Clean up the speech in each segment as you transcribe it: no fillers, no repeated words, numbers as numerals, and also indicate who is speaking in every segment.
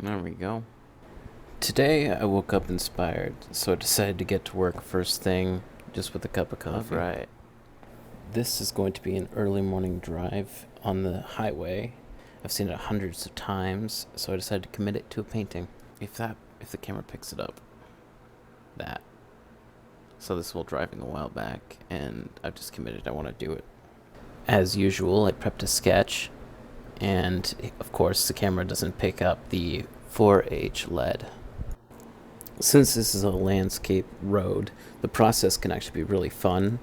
Speaker 1: There we go. Today I woke up inspired, so I decided to get to work first thing, just with a cup of coffee.
Speaker 2: Alright.
Speaker 1: This is going to be an early morning drive on the highway. I've seen it hundreds of times, so I decided to commit it to a painting. If the camera picks it up, that. So this while driving a while back, and I've just committed. I want to do it. As usual, I prepped a sketch, and of course the camera doesn't pick up the 4H LED. Since this is a landscape road, the process can actually be really fun.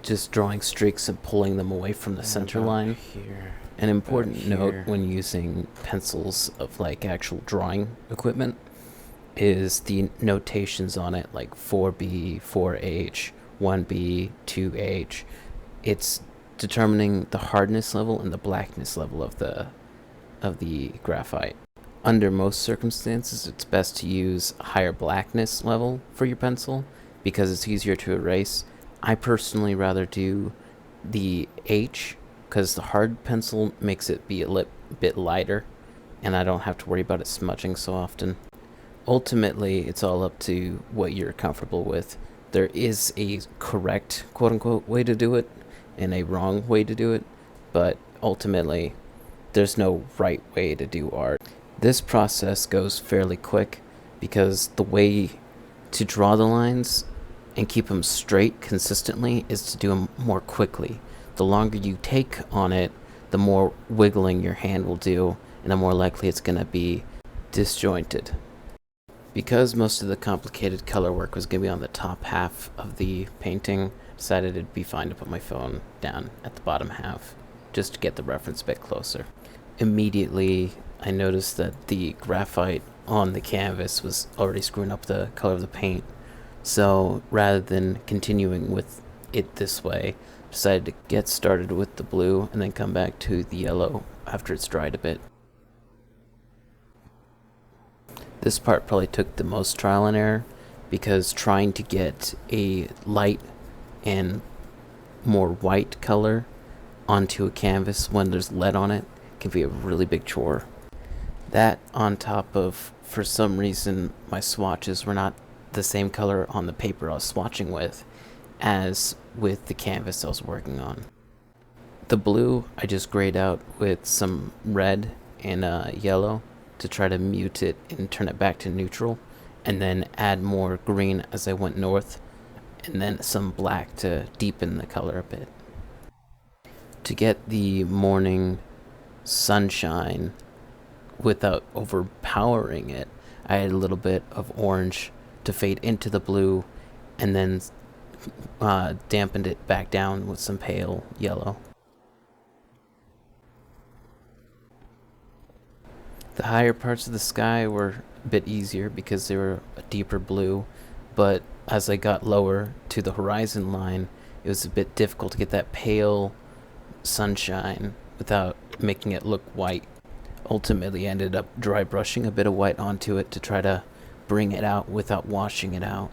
Speaker 1: Just drawing streaks and pulling them away from the center line.
Speaker 2: Here.
Speaker 1: An important note
Speaker 2: here.
Speaker 1: when using pencils of like actual drawing equipment is the notations on it, like 4B, 4H, 1B, 2H. It's determining the hardness level and the blackness level of the graphite. Under most circumstances, it's best to use a higher blackness level for your pencil because it's easier to erase. I personally rather do the H because the hard pencil makes it be a bit lighter and I don't have to worry about it smudging so often. Ultimately, it's all up to what you're comfortable with. There is a correct, quote-unquote, way to do it and a wrong way to do it, but ultimately, there's no right way to do art. This process goes fairly quick because the way to draw the lines and keep them straight consistently is to do them more quickly. The longer you take on it, the more wiggling your hand will do, and the more likely it's going to be disjointed. Because most of the complicated color work was going to be on the top half of the painting, I decided it'd be fine to put my phone down at the bottom half, just to get the reference a bit closer. Immediately, I noticed that the graphite on the canvas was already screwing up the color of the paint. So rather than continuing with it this way, I decided to get started with the blue and then come back to the yellow after it's dried a bit. This part probably took the most trial and error because trying to get a light and more white color onto a canvas when there's lead on it can be a really big chore. That on top of, for some reason, my swatches were not the same color on the paper I was swatching with as with the canvas I was working on. The blue I just grayed out with some red and yellow to try to mute it and turn it back to neutral, and then add more green as I went north, and then some black to deepen the color a bit. To get the morning sunshine without overpowering it, I had a little bit of orange to fade into the blue, and then dampened it back down with some pale yellow. The higher parts of the sky were a bit easier because they were a deeper blue, but as I got lower to the horizon line, it was a bit difficult to get that pale sunshine without making it look white. Ultimately, I ended up dry brushing a bit of white onto it to try to bring it out without washing it out.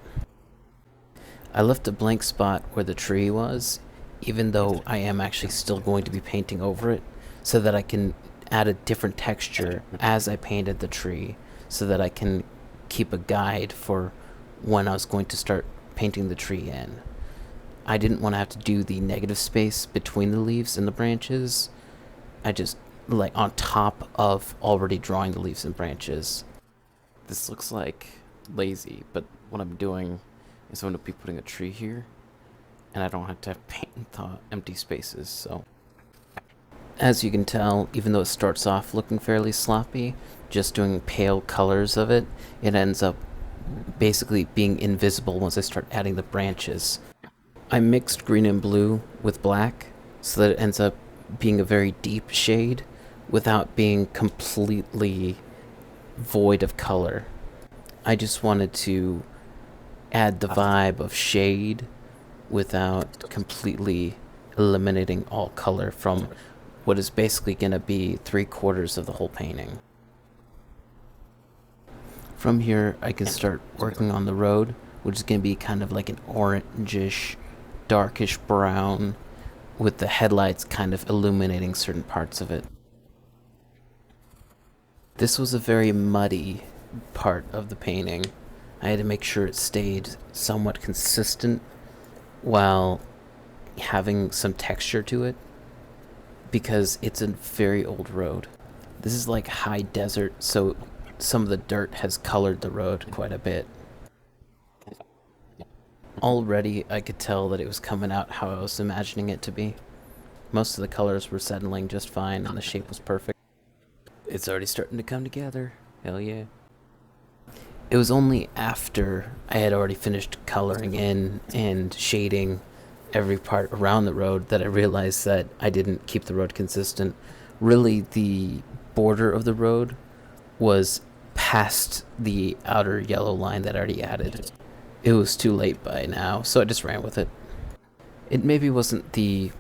Speaker 1: I left a blank spot where the tree was, even though I am actually still going to be painting over it, so that I can add a different texture as I painted the tree, so that I can keep a guide for when I was going to start painting the tree in. I didn't want to have to do the negative space between the leaves and the branches. I just, like, on top of already drawing the leaves and branches. This looks like lazy, but what I'm doing is I'm going to be putting a tree here, and I don't have to paint the empty spaces, so. As you can tell, even though it starts off looking fairly sloppy, just doing pale colors of it, it ends up basically being invisible once I start adding the branches. I mixed green and blue with black so that it ends up being a very deep shade without being completely void of color. I just wanted to add the vibe of shade without completely eliminating all color from what is basically going to be 3/4 of the whole painting. From here, I can start working on the road, which is going to be kind of like an orangish, darkish brown, with the headlights kind of illuminating certain parts of it. This was a very muddy part of the painting. I had to make sure it stayed somewhat consistent while having some texture to it because it's a very old road. This is like high desert, so some of the dirt has colored the road quite a bit. Already, I could tell that it was coming out how I was imagining it to be. Most of the colors were settling just fine, and the shape was perfect. It's already starting to come together. Hell yeah. It was only after I had already finished coloring in and shading every part around the road that I realized that I didn't keep the road consistent. Really, the border of the road was past the outer yellow line that I already added. It was too late by now, so I just ran with it. It maybe wasn't the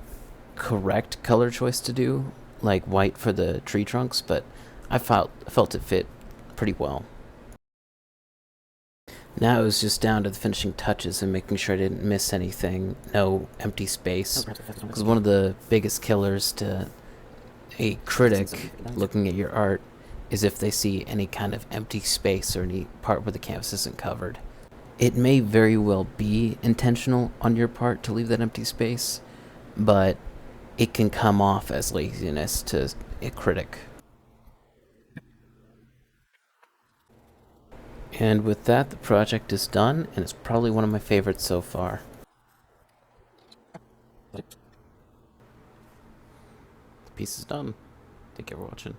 Speaker 1: correct color choice to do, like white for the tree trunks, but I felt it fit pretty well. Now it was just down to the finishing touches and making sure I didn't miss anything, no empty space. Because one of the biggest killers to a critic looking at your art is if they see any kind of empty space or any part where the canvas isn't covered. It may very well be intentional on your part to leave that empty space, but it can come off as laziness to a critic. And with that, the project is done, and it's probably one of my favorites so far. The piece is done. Thank you for watching.